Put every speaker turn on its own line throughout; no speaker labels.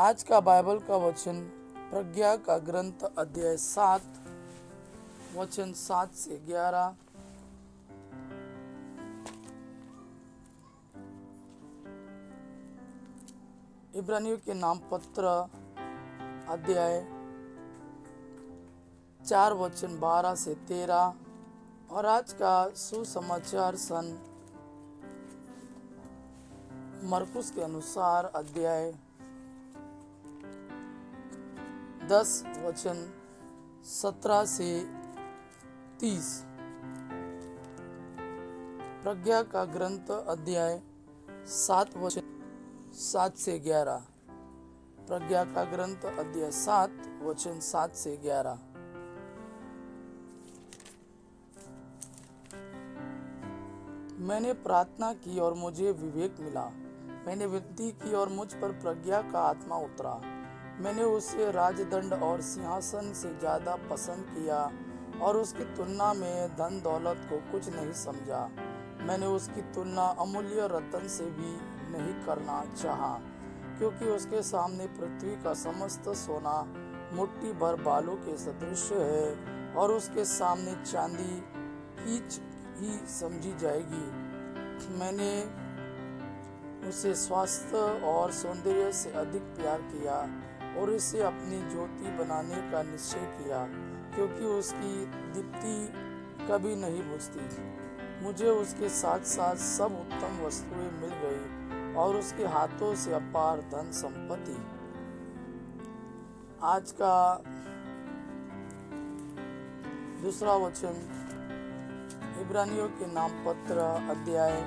आज का बाइबल का वचन प्रज्ञा का ग्रंथ अध्याय 7 वचन 7 से 11। इब्रानियों के नाम पत्र अध्याय 4 वचन 12 से 13। और आज का सुसमाचार सन मरकुस के अनुसार अध्याय 10 वचन 17 से 30। प्रज्ञा का ग्रंथ अध्याय 7 वचन 7 से 11। प्रज्ञा का ग्रंथ अध्याय 7 वचन 7 से 11। मैंने प्रार्थना की और मुझे विवेक मिला। मैंने विनती की और मुझ पर प्रज्ञा का आत्मा उतरा। मैंने उसे राजदंड और सिंहासन से ज्यादा पसंद किया और उसकी तुलना में धन दौलत को कुछ नहीं समझा। मैंने उसकी तुलना अमूल्य रत्न से भी नहीं करना चाहा, क्योंकि उसके सामने पृथ्वी का समस्त सोना मुट्ठी भर बालू के सदृश है और उसके सामने चांदी कीच ही समझी जाएगी। मैंने उसे स्वास्थ्य और सौंदर्य से अधिक प्यार किया और इसे अपनी ज्योति बनाने का निश्चय किया, क्योंकि उसकी दीप्ति कभी नहीं बुझती। मुझे उसके साथ साथ सब उत्तम वस्तुएं मिल गई और उसके हाथों से अपार धन संपत्ति। आज का दूसरा वचन इब्रानियों के नाम पत्र अध्याय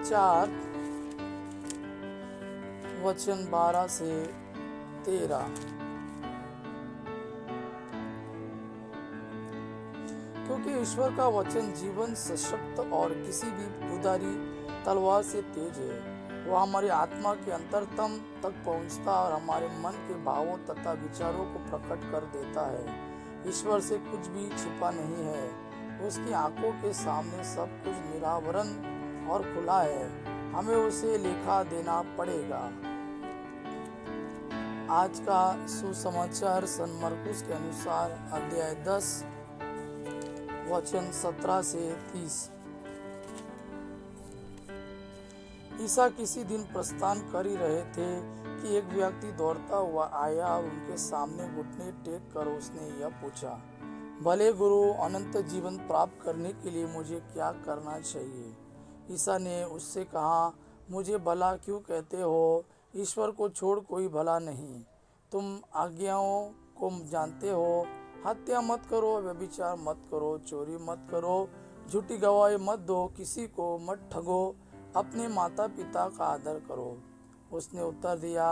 4 वचन 12 से 13। क्योंकि ईश्वर का वचन जीवन सशक्त और किसी भी दुधारी तलवार से तेज है। वह हमारी आत्मा के अंतरतम तक पहुंचता और हमारे मन के भावों तथा विचारों को प्रकट कर देता है। ईश्वर से कुछ भी छिपा नहीं है। उसकी आंखों के सामने सब कुछ निरावरण और खुला है। हमें उसे लेखा देना पड़ेगा। आज का सुसमाचार सन मरकुस के अनुसार अध्याय 10 वचन 17 से 30। ईसा किसी दिन प्रस्थान कर ही रहे थे कि एक व्यक्ति दौड़ता हुआ आया और उनके सामने घुटने टेक कर उसने यह पूछा, भले गुरु, अनंत जीवन प्राप्त करने के लिए मुझे क्या करना चाहिए? ईसा ने उससे कहा, मुझे भला क्यों कहते हो? ईश्वर को छोड़ कोई भला नहीं। तुम आज्ञाओं को जानते हो, हत्या मत करो, व्यभिचार मत करो, चोरी मत करो, झूठी गवाही मत दो, किसी को मत ठगो, अपने माता पिता का आदर करो। उसने उत्तर दिया,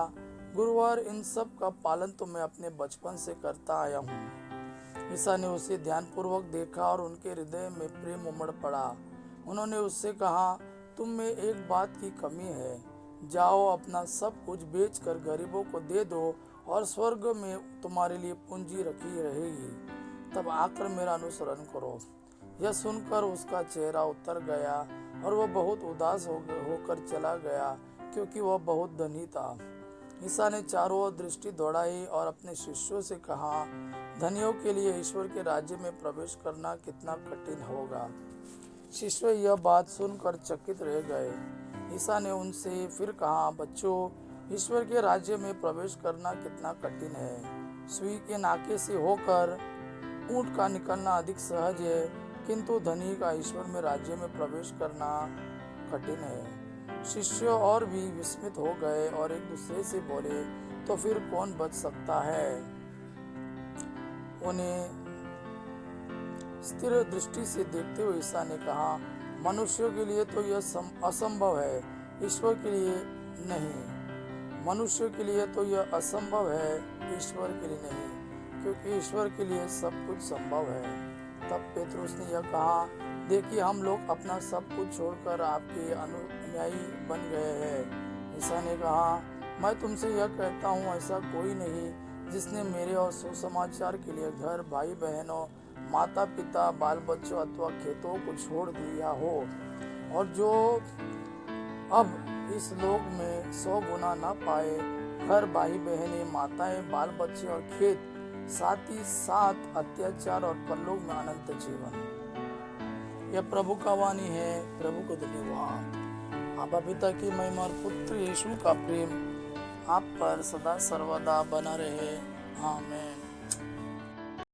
गुरुवर, इन सब का पालन तो मैं अपने बचपन से करता आया हूँ। ईसा ने उसे ध्यानपूर्वक देखा और उनके हृदय में प्रेम उमड़ पड़ा। उन्होंने उससे कहा, तुम में एक बात की कमी है। जाओ, अपना सब कुछ बेचकर गरीबों को दे दो और स्वर्ग में तुम्हारे लिए पूंजी रखी रहेगी। तब आकर मेरा अनुसरण करो। यह सुनकर उसका चेहरा उतर गया और वह बहुत उदास होकर चला गया, क्योंकि वह बहुत धनी था। ईसा ने चारों ओर दृष्टि दौड़ाई और अपने शिष्यों से कहा, धनियों के लिए ईश्वर के राज्य में प्रवेश करना कितना कठिन होगा। शिष्य यह बात सुनकर चकित रह गए। ईसा ने उनसे फिर कहा, बच्चों, ईश्वर के राज्य में प्रवेश करना कितना कठिन है। सुई के नाके से होकर ऊंट का निकलना अधिक सहज है, किंतु धनी का ईश्वर में राज्य में प्रवेश करना कठिन है। शिष्य और भी विस्मित हो गए और एक दूसरे से बोले, तो फिर कौन बच सकता है? उन्हें स्थिर दृष्टि से देखते हुए ईसा ने कहा, मनुष्यों के लिए तो यह असंभव है, ईश्वर के लिए नहीं। मनुष्य के लिए तो यह असंभव है, ईश्वर के लिए नहीं, क्योंकि ईश्वर के लिए सब कुछ संभव है। तब पेतरुस ने यह कहा, देखिए, हम लोग अपना सब कुछ छोड़कर आपके अनुयायी बन गए हैं। ईसा ने कहा, मैं तुमसे यह कहता हूँ, ऐसा कोई नहीं जिसने मेरे और सुसमाचार के लिए घर, भाई बहनों, माता पिता, बाल बच्चों अथवा खेतों को छोड़ दिया हो और जो अब इस लोक में 100 गुना न पाए, घर, भाई बहनें, माताएं, बाल बच्चे और खेत, साथ ही साथ अत्याचार और परलोक में अनंत जीवन। यह प्रभु का वाणी है। प्रभु को धन्यवाद। आबा पिता की महिमा और पुत्र यीशु का प्रेम आप पर सदा सर्वदा बना रहे। आमीन।